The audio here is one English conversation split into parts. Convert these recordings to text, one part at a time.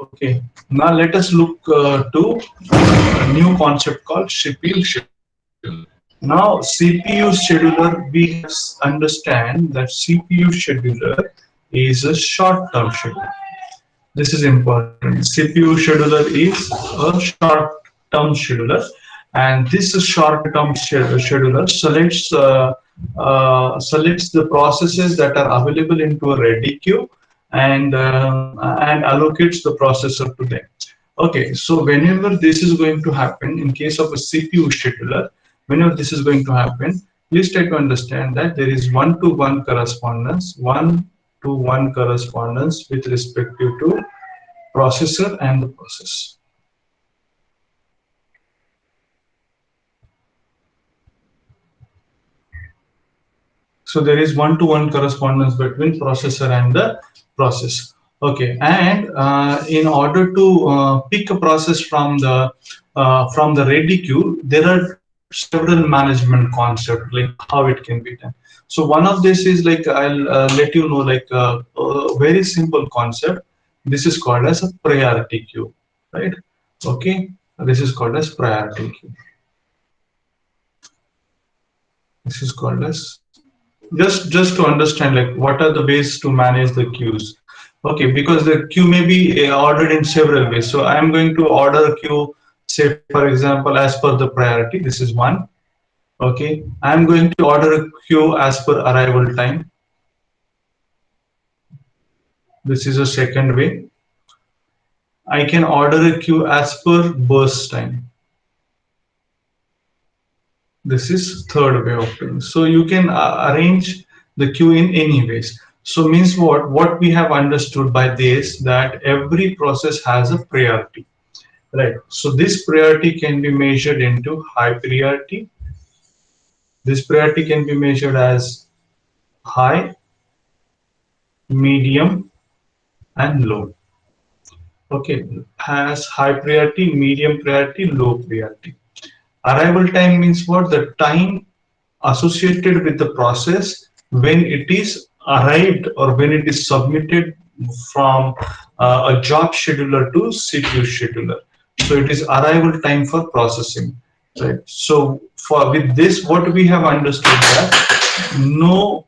Okay, now let us look to a new concept called CPU scheduler. Now, CPU scheduler, we have understand that CPU scheduler is a short-term scheduler. This is important. CPU scheduler is a short-term scheduler, and this short-term scheduler selects the processes that are available into a ready queue and allocates the processor to them. Okay, so whenever this is going to happen, in case of a CPU scheduler, whenever this is going to happen, please try to understand that there is one-to-one correspondence, one-to-one correspondence with respect to processor and the process. So there is one-to-one correspondence between processor and the process. Okay, and in order to pick a process from the ready queue, there are several management concepts like how it can be done. So one of this is like I'll let you know like a very simple concept. This is called as a priority queue, right? Okay, this is called as priority queue. This is called as just to understand like what are the ways to manage the queues. Okay, because the queue may be ordered in several ways, so I am going to order a queue, say for example as per the priority. This is one. Okay, I am going to order a queue as per arrival time. This is a second way. I can order a queue as per burst time. This is third way of doing. So you can arrange the queue in any ways. So means what we have understood by this, that every process has a priority, right? So this priority can be measured into high priority. This priority can be measured as high, medium, and low. Okay, has high priority, medium priority, low priority. Arrival time means what? The time associated with the process when it is arrived or when it is submitted from a job scheduler to CPU scheduler. So it is arrival time for processing, right? So for with this, what we have understood that no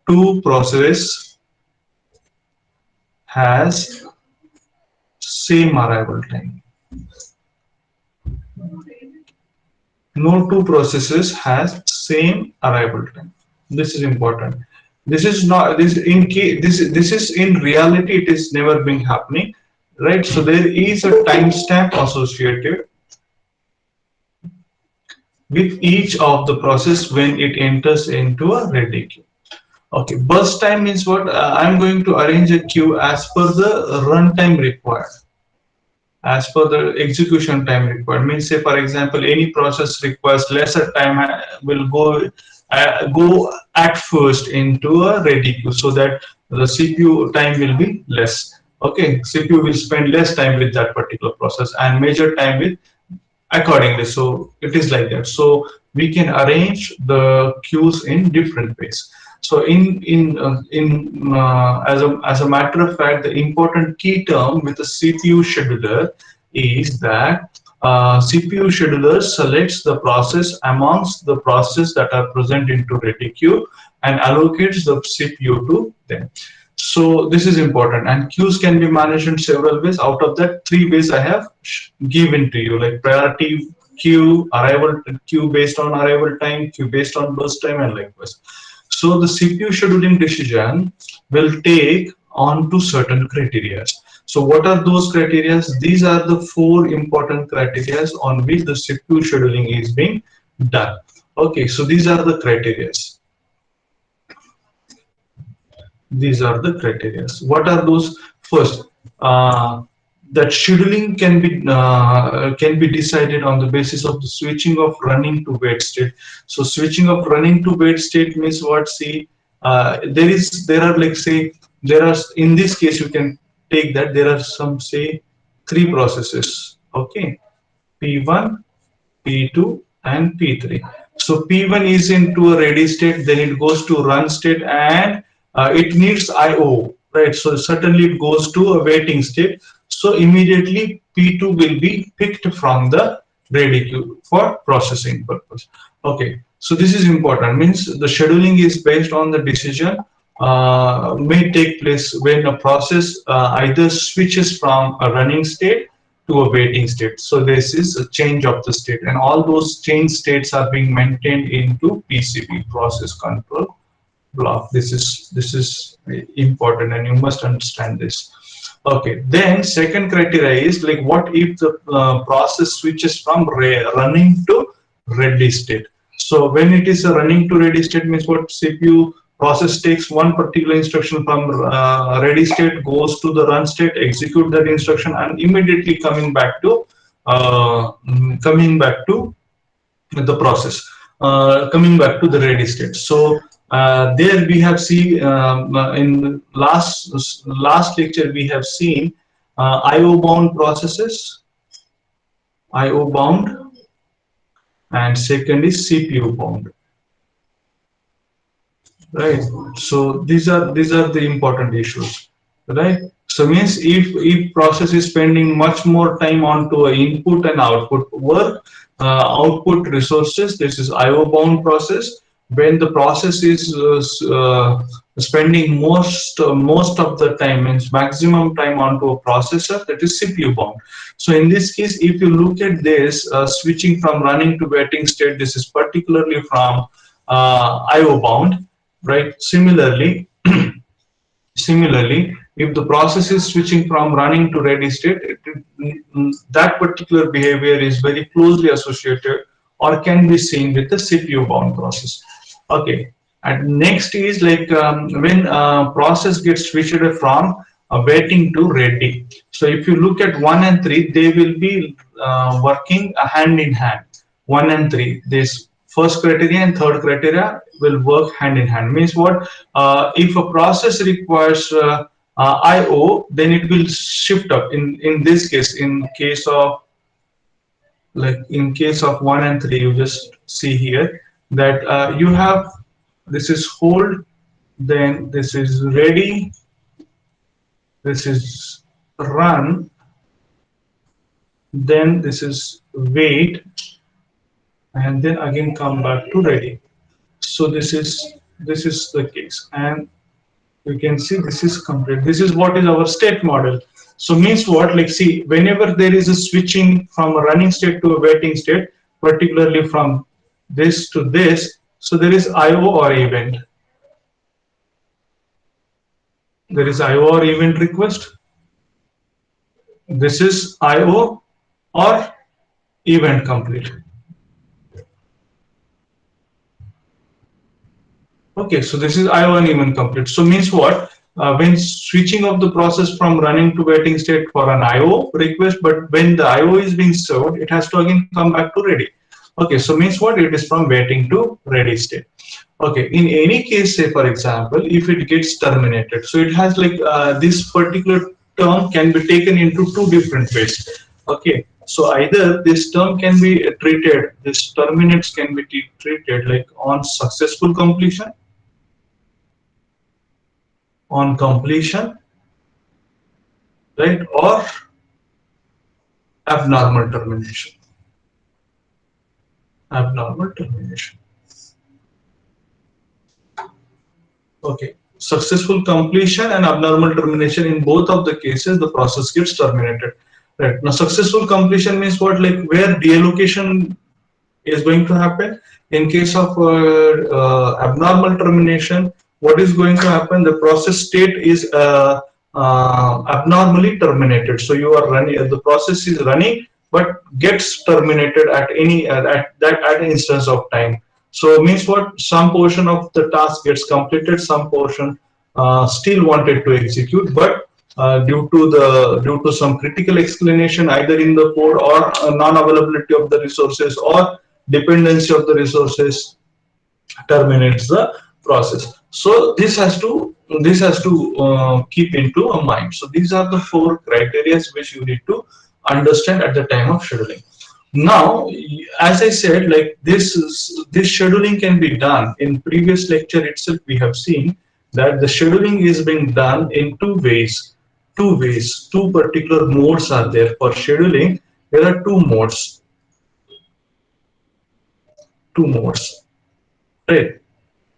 two process has same arrival time. No two processes has same arrival time. This is important. This is not this in case this is in reality it is never been happening, right? So there is a timestamp associated with each of the process when it enters into a ready queue. Okay, burst time means what? I'm going to arrange a queue as per the runtime required, as per the execution time required. Means say for example any process requires lesser time will go at first into a ready queue, so that the CPU time will be less. Okay, CPU will spend less time with that particular process and measure time with accordingly. So it is like that. So we can arrange the queues in different ways. So as a matter of fact, the important key term with the CPU scheduler is that CPU scheduler selects the process amongst the processes that are present into ready queue and allocates the CPU to them. So this is important, and queues can be managed in several ways. Out of that, three ways I have given to you, like priority queue, arrival queue based on arrival time, queue based on burst time, and likewise. So the CPU scheduling decision will take on to certain criteria. So what are those criteria? These are the four important criteria on which the CPU scheduling is being done. Okay, so these are the criteria. These are the criteria. What are those? First, that scheduling can be decided on the basis of the switching of running to wait state. So switching of running to wait state means what? See, there are like say there are, in this case you can take that there are some say three processes. Okay, P1, P2, and P3. So P1 is into a ready state, then it goes to run state, and it needs IO. right? So certainly it goes to a waiting state. So immediately P2 will be picked from the ready queue for processing purpose. Okay, so this is important. Means the scheduling is based on the decision may take place when a process either switches from a running state to a waiting state. So this is a change of the state, and all those change states are being maintained into PCB, process control block. This is important, and you must understand this. Okay, then second criteria is like, what if the process switches from running to ready state? So when it is a running to ready state means what? CPU process takes one particular instruction from ready state, goes to the run state, execute that instruction, and immediately coming back to the process, coming back to the ready state. So there we have seen, in last lecture we have seen IO bound processes, IO bound, and second is CPU bound, right? So these are the important issues, right? So means if process is spending much more time onto a input and output work, output resources, this is IO bound process. When the process is spending most of the time, means maximum time onto a processor, that is CPU bound. So in this case, if you look at this switching from running to waiting state, this is particularly from IO bound, right? Similarly, if the process is switching from running to ready state, that particular behavior is very closely associated or can be seen with the CPU bound process. Okay, and next is like when process gets switched from waiting to ready. So if you look at 1 and 3, they will be working hand in hand. 1 and 3, this first criteria and third criteria will work hand in hand. Means what? If a process requires IO, then it will shift up. In this case, in case of, like in case of 1 and 3, you just see here that you have, this is hold, then this is ready, this is run, then this is wait, and then again come back to ready. So this is the case, and you can see this is complete. This is what is our state model. So means what? Like, see, whenever there is a switching from a running state to a waiting state, particularly from this to this, so there is IO or event. There is IO or event request. This is IO or event complete. Okay, so this is IO and event complete. So means what? When switching of the process from running to waiting state for an IO request, but when the IO is being served, it has to again come back to ready. Okay, so means what? It is from waiting to ready state. Okay, in any case, say for example, if it gets terminated, so it has like this particular term can be taken into two different ways. Okay, so either this term can be treated, this terminates can be treated like on successful completion, on completion, right, or abnormal termination. Abnormal termination. Okay, successful completion and abnormal termination, in both of the cases the process gets terminated. Right, now successful completion means what? Like where deallocation is going to happen. In case of abnormal termination, what is going to happen? The process state is abnormally terminated. So you are running, the process is running, but gets terminated at any at instance of time. So means what? Some portion of the task gets completed, some portion still wanted to execute, but due to some critical explanation either in the code or non-availability of the resources or dependency of the resources, terminates the process. So this has to keep into a mind. So these are the four criteria which you need to understand at the time of scheduling. Now, as I said, like this scheduling can be done. In previous lecture itself we have seen that the scheduling is being done in two ways. Two particular modes are there for scheduling. There are two modes. Two modes. Right.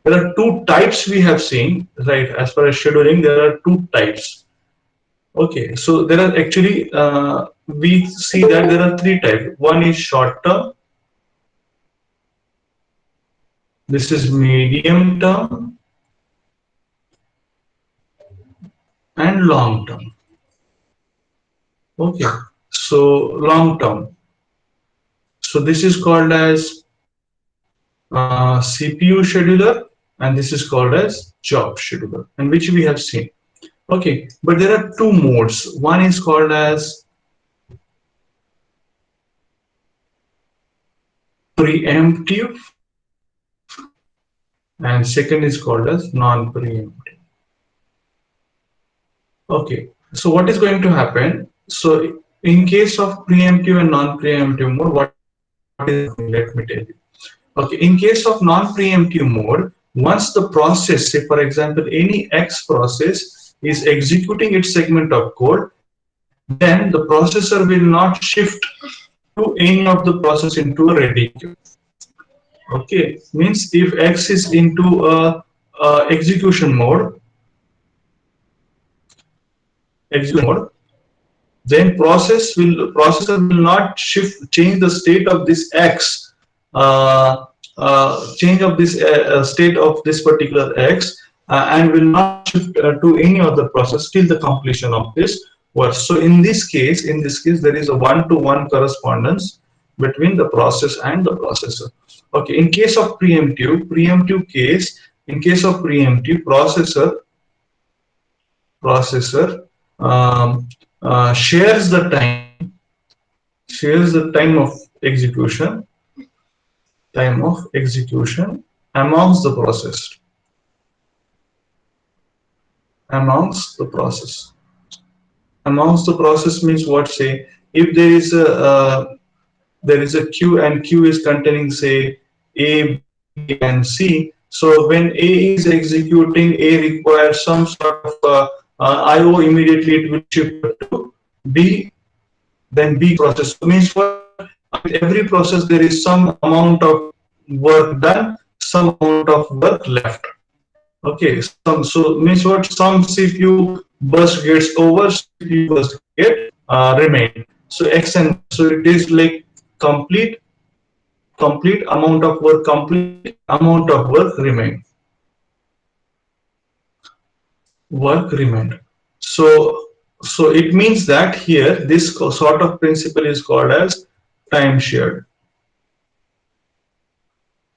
There are two types we have seen. Right. As far as scheduling, there are two types. Okay. So there are actually we see that there are three types. One is short term. This is medium term and long term. Okay. So long term. So this is called as CPU scheduler, and this is called as job scheduler, and which we have seen. Okay, but there are two modes. One is called as preemptive, and second is called as non-preemptive. Okay, so what is going to happen? So in case of preemptive and non-preemptive mode, what is happening? Let me tell you. Okay, in case of non-preemptive mode, once the process, say for example, any X process is executing its segment of code, then the processor will not shift to any of the process into a ready queue. Okay, means if X is into a execution mode, then processor will not change the state of this X, change of this state of this particular X, and will not shift to any other process till the completion of this work. So in this case there is a one-to-one correspondence between the process and the processor. Okay, in case of preemptive case, in case of preemptive, processor um, shares the time of execution amongst the process, amongst the process amongst the process means what? Say if there is a queue, and queue is containing say A, B, and C. So when A is executing, A requires some sort of IO. Immediately it will shift to B, then B process. So means what? With every process there is some amount of work done, some amount of work left. Okay, so means what? Some CPU burst gets over, CPU burst get remain. So X and so it is like complete complete amount of work remained. So it means that here this sort of principle is called as time shared.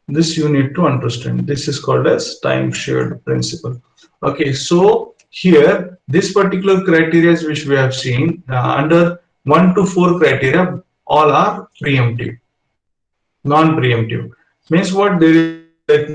This you need to understand. This is called as time shared principle. Okay, so here this particular criteria which we have seen under 1 to 4 criteria, all are preemptive. Non-preemptive means what? There is like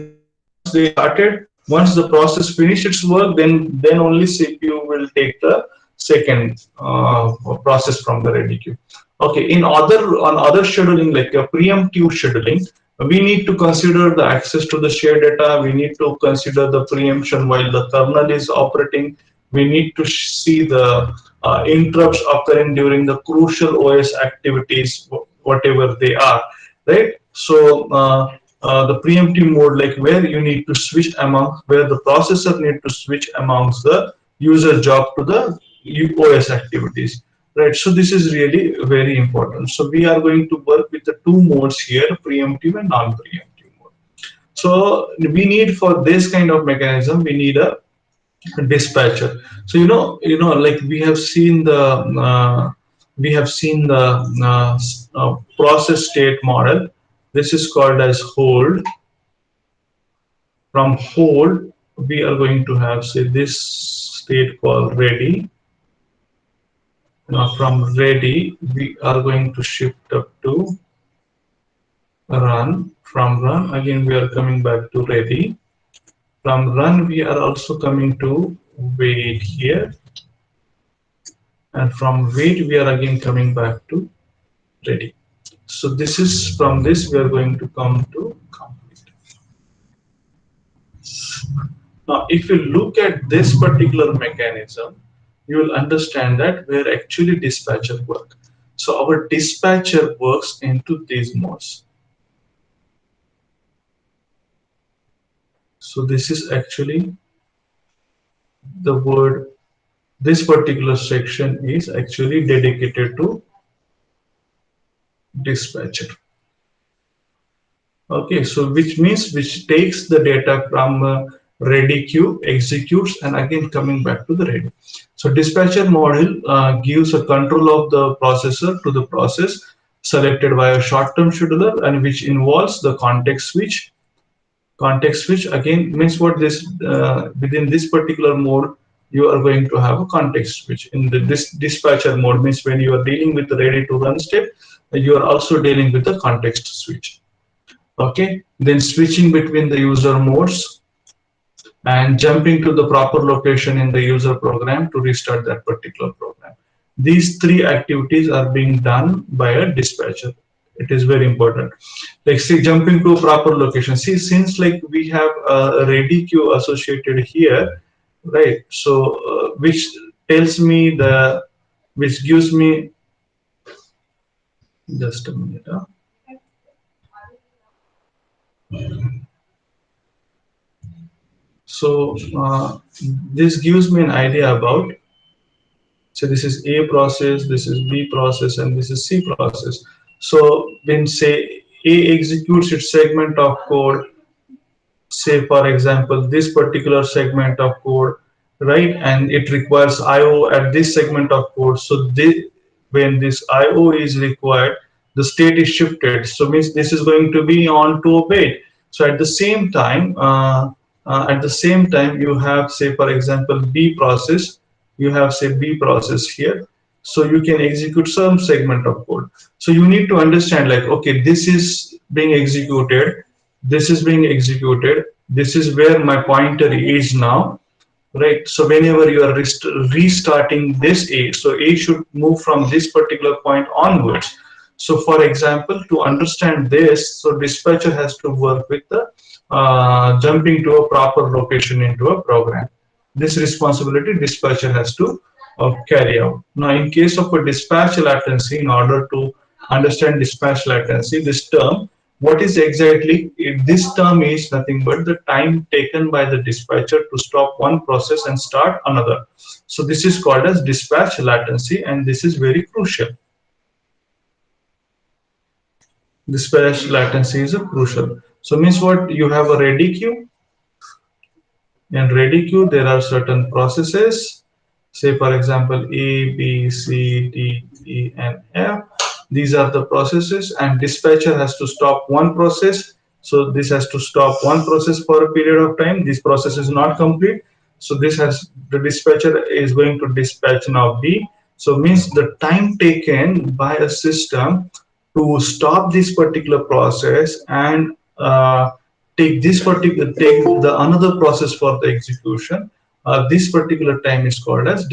they started, once the process finished its work, then only CPU will take the second process from the ready queue. Okay, on other scheduling like a preemptive scheduling, we need to consider the access to the shared data. We need to consider the preemption while the kernel is operating. We need to see the interrupts occurring during the crucial OS activities, whatever they are, right? So the preemptive mode, like where you need to switch among, where the processor need to switch amongst the user job to the OS activities, right? So this is really very important. So we are going to work with the two modes here, preemptive and non-preemptive mode. So we need, for this kind of mechanism, we need a dispatcher. So like we have seen the process state model. This is called as hold. From hold we are going to have, say, this state called ready. Now from ready we are going to shift up to run. From run again we are coming back to ready. From run we are also coming to wait here, and from wait we are again coming back to ready. So this is, from this we are going to come to complete. Now, if you look at this particular mechanism, you will understand that where actually dispatcher work. So our dispatcher works into these modes. So this is actually the word. This particular section is actually dedicated to dispatcher. Okay, so which means which takes the data from ready queue, executes, and again coming back to the ready. So dispatcher module gives a control of the processor to the process selected by a short-term scheduler, and which involves the context switch. Context switch again means what this within this particular mode you are going to have a context switch. In this dispatcher mode means when you are dealing with the ready to run step, you are also dealing with the context switch. Okay, then switching between the user modes and jumping to the proper location in the user program to restart that particular program. These three activities are being done by a dispatcher. It is very important. Like see, jumping to a proper location. See, since like we have a ready queue associated here, right? So which tells me the, which gives me, just a minute. So this gives me an idea about, so this is A process, this is B process, and this is C process. So when say A executes its segment of code, say for example this particular segment of code, right, and it requires IO at this segment of code. So when this IO is required, the state is shifted. So means this is going to be on to wait. So at the same time you have say for example B process, you have say B process here. So you can execute some segment of code. So you need to understand like, okay, this is being executed, this is being executed, this is where my pointer is now, right? So whenever you are restarting this A, so A should move from this particular point onwards. So for example, to understand this, so dispatcher has to work with the jumping to a proper location into a program. This responsibility dispatcher has to carry out. Now in case of a dispatch latency, in order to understand dispatch latency, this term, what is exactly, this term is nothing but the time taken by the dispatcher to stop one process and start another. So this is called as dispatch latency, and this is very crucial. Dispatch latency is a crucial. So means what, you have a ready queue. In ready queue there are certain processes, say for example A, B, C, D, E, and F. These are the processes, and dispatcher has to stop one process. So this has to stop one process for a period of time. This process is not complete. So this has, the dispatcher is going to dispatch now B. So means the time taken by a system to stop this particular process and take the another process for the execution. This particular time is called as